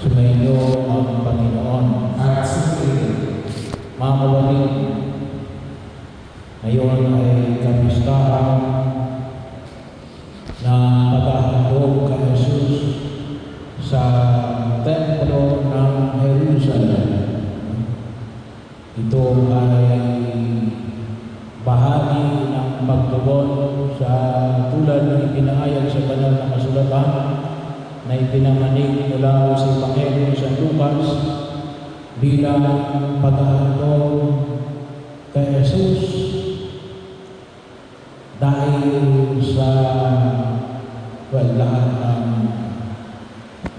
Sumainyo ang Panginoon at sumainyo. mga kapatid. Ngayon ay kapistahan na paghahandog kay Jesus sa templo ng Jerusalem. Ito ay bahagi ng pagtugon sa tulad ng ipinahayag sa banal na kasulatan na ipinamanig mula sa Ebanghelyo sa Lucas bilang paghahandog kay Jesus dahil sa lahat ng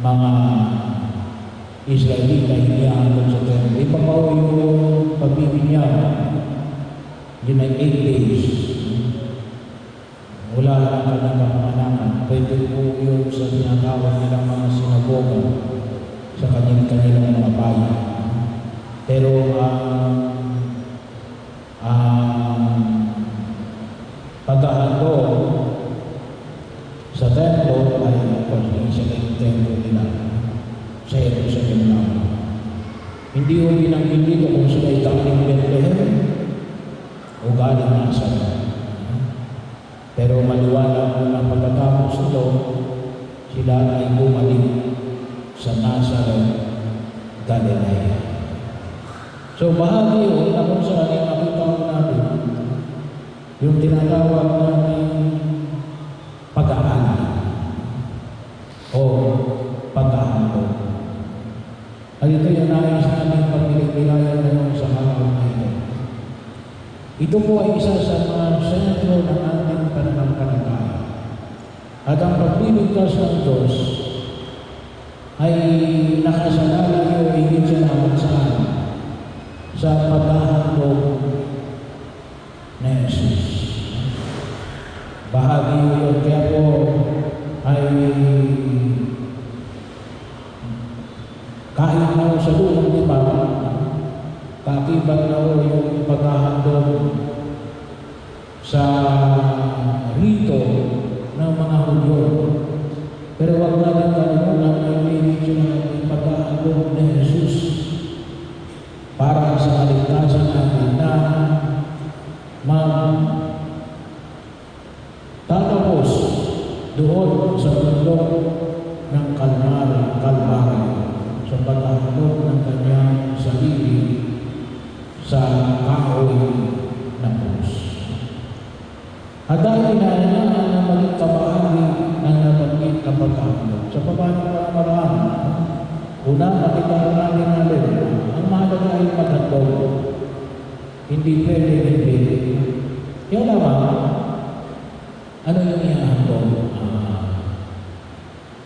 mga Israelita hinihandog sa templo. Ipapaw yung pagbibinyag. Yun ay 8 days. Wala lang ka ng kapanganakan. Pwede po yun sa tinatawag nilang mga sinagoga sa kanilang mga bayan. Pero paghahandog sa templo ay isa na yung templo nila sa Jerusalem na. Hindi ko binanggit dito kung sila ay galing Bethlehem o galing Nazareth. Pero maliwanag mo na pagkatapos ito, sila ay bumalik sa Nazareth, Galilea. So bahagi yun na kung saan ay nakita ko natin yung tinatawag natin pag-aalala o pag-ahandog. At ito yung nais natin pag-nililayan ngayon sa araw na ito. Ito po ay isa sa mga sentro ng ating pananampalataya. At ang pagliligtas ng Diyos ay nakasalalay o higit sa lahat sa paghahandog na Jesus. Bahagi yun, kaya po ay kahit na sa lulang di ba, kakibat na yung paghahandog sa rito ng mga Hudyo. Pero wag natin kalimutan na may medyo na paghahandog na Jesus para sa kaligtasan natin na magtatapos doon sa bundok ng Kalbaryo sa paghahandog ng kanyang sarili sa kahoy na krus. At dahil inaanaan na maging kabahagi ng nabanggit na paghahandog sa pamaraan, una, nakita natin ang mahalaga ay paghandog. Hindi pwede hindi. Kaya naman, ano yung ihahandog?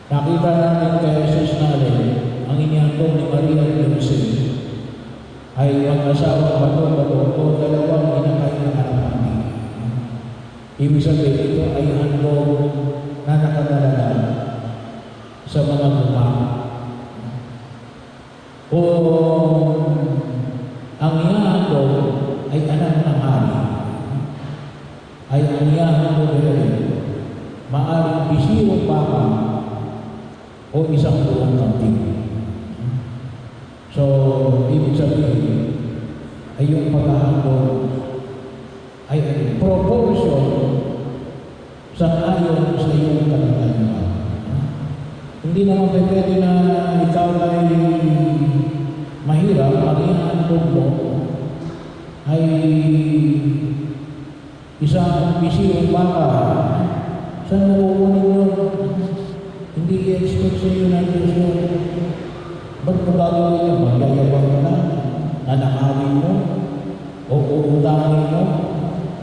Nakita natin kay Jesus natin, ang inihandog ni Maria at Jose ay mag-asawang bato-bato o dalawang inakay ng harapan. Ibig sabihin, ito ay handog na nakadalala sa mga mukha. O ang ihahandog ay anak ng hari. Ay ang ihahandog ay maaaring bisirong baka o isang buong kanting. So, ibig sabihin, ay yung paghahandog ay proportion sa ayon sa iyong kalagayan. Hindi naman pwede na ikaw ay mahirap, ang ihahandog mo ay isang bisirong baka. Saan mo kukunin yun? Hindi i-expect sa iyo ng Diyos yun. Ba't mo gagawin yun? Magyayabang ka na? Nanakawin mo? O uutangin mo?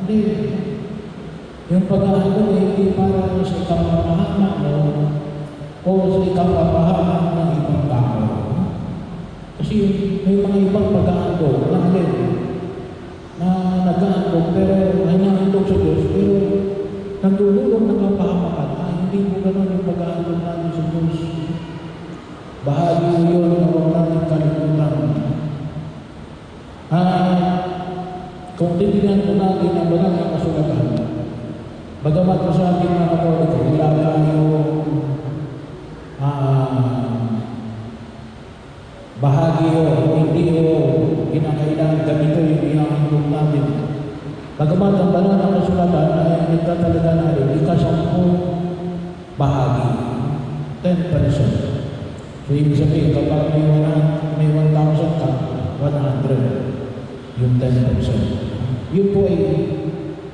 Hindi. Yung paghahandog ay hindi para sa ikapapahamak mo o sa ikapapahamak ng ibang tao. Kasi may mga ibang paghahandog na naghahandog pero hinahandog sa Diyos pero nagdululong ng kapahamakan. Hindi mo ganun yung paghahandog natin sa Diyos. Bahagi mo yun na huwag natin kalimutan. Kung titignan po natin ang banal na kasulatan, bagamat po sa ating mga Katoliko, wala tayo bahagi hindi kinakailangan ganito yung inahandog natin. Bagamat ang banal na kasulatan ay nagtatalaga natin, ika-10 bahagi, 10%. So, ibig sabihin, kapag may 1,000 ka, 100, yung 10%. Yun po ay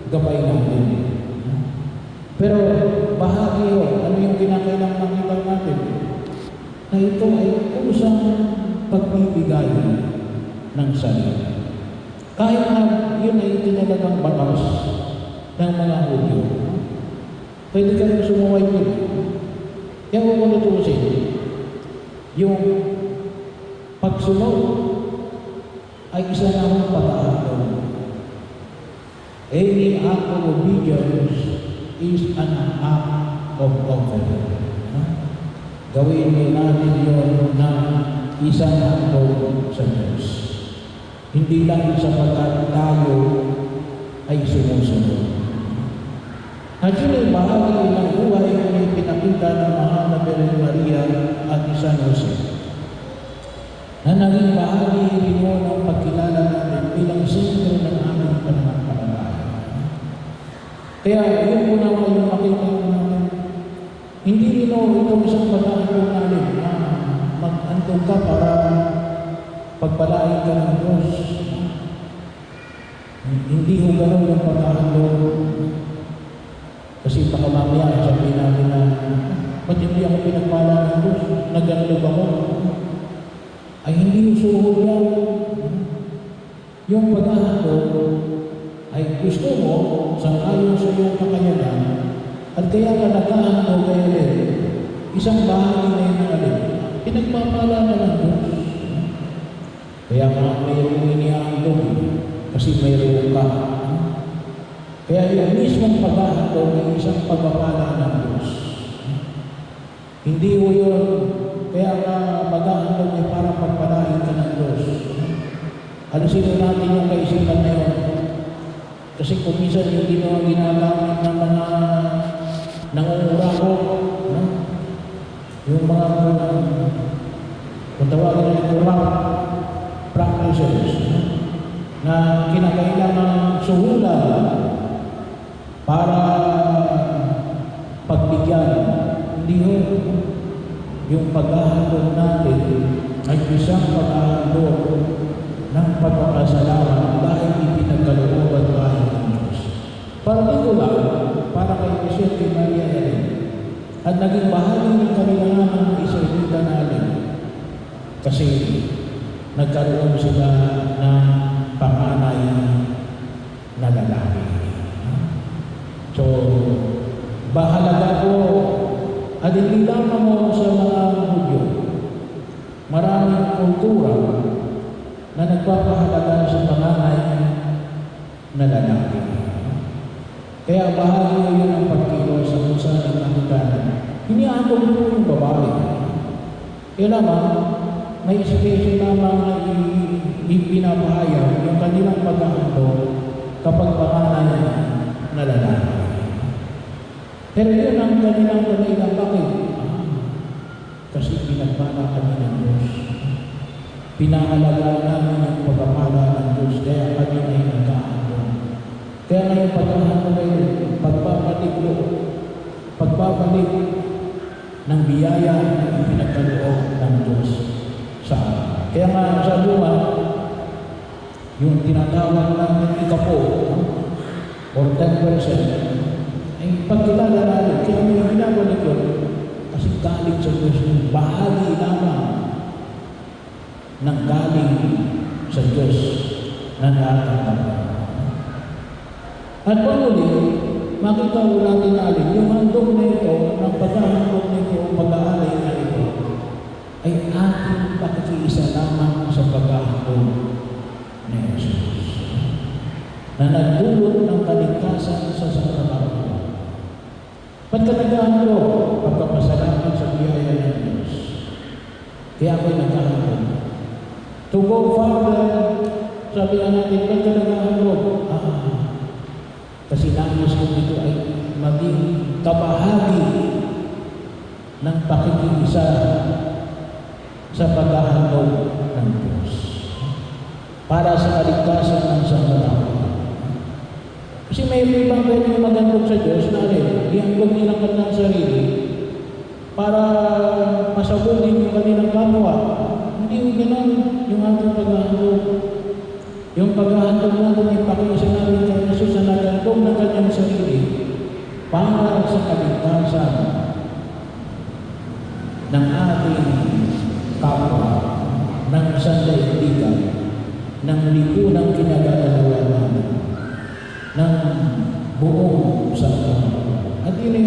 gabay natin. Pero, bahagi ano yung kinakailangan makita natin? Na ito ay kusang pagbibigay ng sarili. Kahit na yun ay tinalagang batas ng mga Hudyo, pwede kayong sumuway yun. Kaya kung malutusin, yung pagsunod ay isa na akong pag-aakon. Any act of obedience is an act of confidence. Gawin din natin yun na isang handog sa Diyos. Hindi lang sapagkat tayo ay sumusunod. At yun ay bahagi ng buhay na pinakita ng mahal na Birhen Maria at ni San Jose, na naging bahagi rin mo ng pagkilala natin bilang sentro ng aming pananampalataya. Kaya yun po naman yung makita natin. Hindi rin itong isang pag-aandong natin na mag-andong ka para pagpalain ka ng Diyos. Hindi ho ganun yung pag-aandong. Kasi baka mamaya sabihin natin na ba't hindi ako pinagpala ng Diyos? Nag-andong ako. Ay hindi suhod yan. Yung pag-aandong ay gusto mo sang-ayon sa iyong kakayanan at kaya ka nag-aandong kaya rin. Isang bahagi na yun ng alin. Pinagpapala na ng Diyos. Kaya ka mayroong inihandog kasi mayroong ka. Kaya yung mismong pag-ahandog ay isang pagpapala ng Diyos. Hindi mo yun, kaya ka mag-ahandog ay para pagpalain ka ng Diyos. Alisin natin yung kaisipan na yun. Kasi kung minsan hindi mo ginagamit ng mga nangungurako, yung mga kung tawagin na corrupt practices na kinakailangan suhulan para pagbigyan. Hindi ho. Yung paghahandog natin ay isang paghahandog ng pagpapasalamat dahil ipinagkalooban tayo ng Diyos. Para dito lang, para kay Jose at kay Maria rin, at naging bahagi ng kanilangan ng Israelita natin. Kasi nagkaroon sila ng panganay na lalaki. So, bahalaga po, at hindi lamang mo sa mga Hudyo, maraming kultura na nagpapahalaga sa panganay na lalaki. Kaya bahagi yun ang pagkilos sa kung saan ang nakitanan. Hinihandog po yung babae. Kaya naman, may special lamang na ipinapahayag yung kanilang pag-ahandog kapag panganay na lalaki. Pero yun ang kanilang kanilang bakit? Kasi pinagpala kami ng Diyos. Pinahalagaan namin yung pagpapala ng Diyos, kaya kami ay nag-ahandog. Kaya ngayong pag-ahandog ay pagbabalik ng biyaya na ipinagkaloob ng Diyos sa atin. Kaya nga sa luma, yung tinatawag namin ikapo, or 10%, ay pagkilala natin, kaya may binabalik yun, kasi galing sa Diyos yung bahagi lamang ng galing sa Diyos na natatanggap. At panuli, makita ko natin natin, yung handog na ito, ng paghahandog na ito, o pag-aalay na ito, ay ating pakikiisa lamang sa paghahandog ni Jesus, na nagdulot ng kaligtasan sa sangabaon. Pagkalagahandog, pagkapasalamat sa biyaya ng Diyos. Kaya ako'y naghahandog. To go further, sabi nga natin, pagkalagahandog, kasi nais ko ito ay maging kabahagi ng pakikiisa sa paghahandog ng Diyos para sa kaligtasan ng sangkatauhan. Kasi may ibang pwedeng maghandog sa Diyos na ihandog nilang kanilang sarili para pasabugin yung kanilang kapwa. Hindi yung gano'n yung ating paghahandog. Yung paghahandog natin ay pakiisa natin kay Jesus na naghandog ng kanyang sarili para sa kaligtasan ng ating kapwa, ng sandaigdigan, ng lipunang kinagagalawan namin, ng buong sangkatauhan. At yun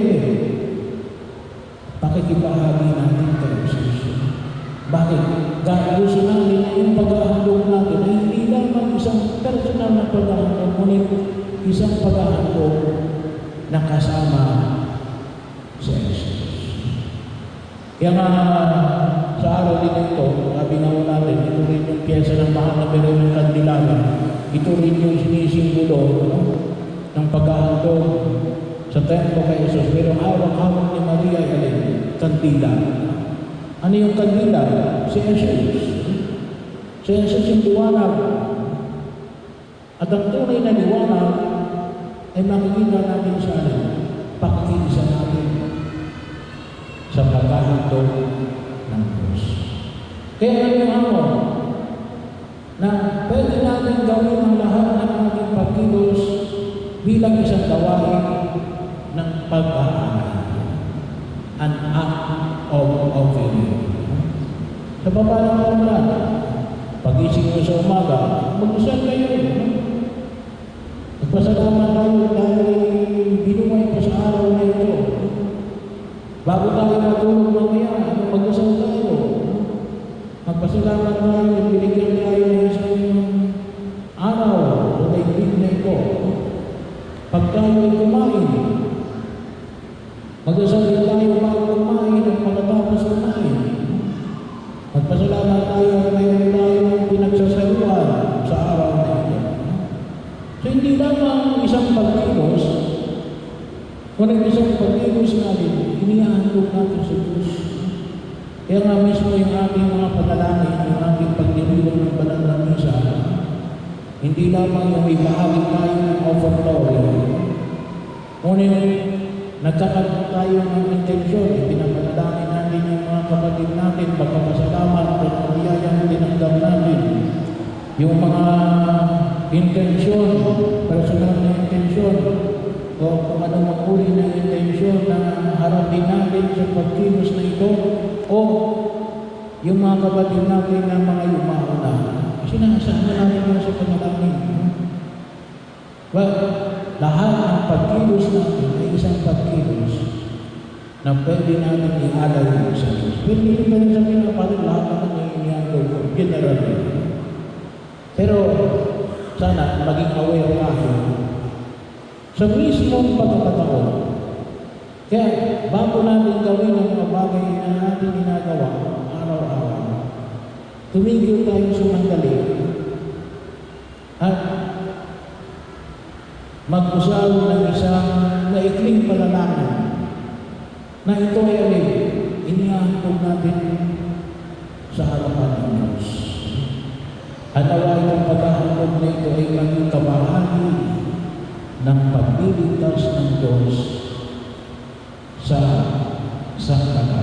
pakikibahagi natin kay Jesus. Bakit? Dahil gusto natin na yung paghahandog natin ay hindi lamang isang personal na paghahandog, ngunit isang paghahandog na kasama sa Jesus. Kaya nga sa araw din ito, sabi nga natin, ito rin yung pyesa ng mahal na biro ng Kandilala. Ito rin yung sinisimbolo ng paghahandog sa templo kay Jesus. Pero hawak-hawak ni Maria ay kandila. Ano yung kandila? Si Jesus. Si Jesus yung liwanag. At ang tunay na liwanag ay makikita natin sa pakikiisa natin sa paghahandog ng Diyos. Kaya ano na pwede natin gawin ang lahat ng ating pagkilos bilang isang gawain ng pag-aaral. An act of offering. Sa baba ng pamalan, pag-ising mo sa umaga, mag-usal kayo. Magpasalamat tayo dahil binumay pa sa araw na ito. Bago tayo matulog mamaya, mag-usal tayo. Magpasalamat tayo at binigyan tayo ng isang araw sa daigdig na ito. Pag tayo ay kumain, mag-usal tayo bago kumain at pagkatapos kumain. Magpasalamat tayo at mayroon tayong pinagsasaluhan sa araw na ito. So hindi lamang isang pagkilos, kundi isang pagkilos natin, inihahandog natin sa Diyos. Kaya nga mismo yung ating mga panalangin, yung ating pagdiriwang ng banal na misa, hindi lamang yung ibahagi tayo ng overflowing, ngunit nagkakaroon tayo ng intensyon, pinapanalangin natin yung mga kapatid natin, pagpapasalamat, pagpapiyayang tinanggap natin, yung mga intensyon, personal na intensyon, o kung ano makuli ng intensyon na harapin natin sa pagkilos na ito, o yung mga kapatid natin na mga yumauna. Kasi nakasama natin yung sa panalangin. Well, lahat ng pagkilos natin ay isang pagkilos na pwede natin i-alay sa Diyos. Pero hindi pa rin sabihin na parang lahat naman ay inihandog ko, generally. Pero sana maging aware tayo sa mismong pagkakataon. Kaya bago natin gawin ang mga bagay na natin ginagawa araw-araw, tumigil tayo sumandali at mag-usal ng isang maikling panalangin na ito ay inihahandog natin sa harapan ng Diyos. At nawa itong paghahandog na ito ay maging kabahagi ng pagliligtas ng Diyos sa sangkatauhan.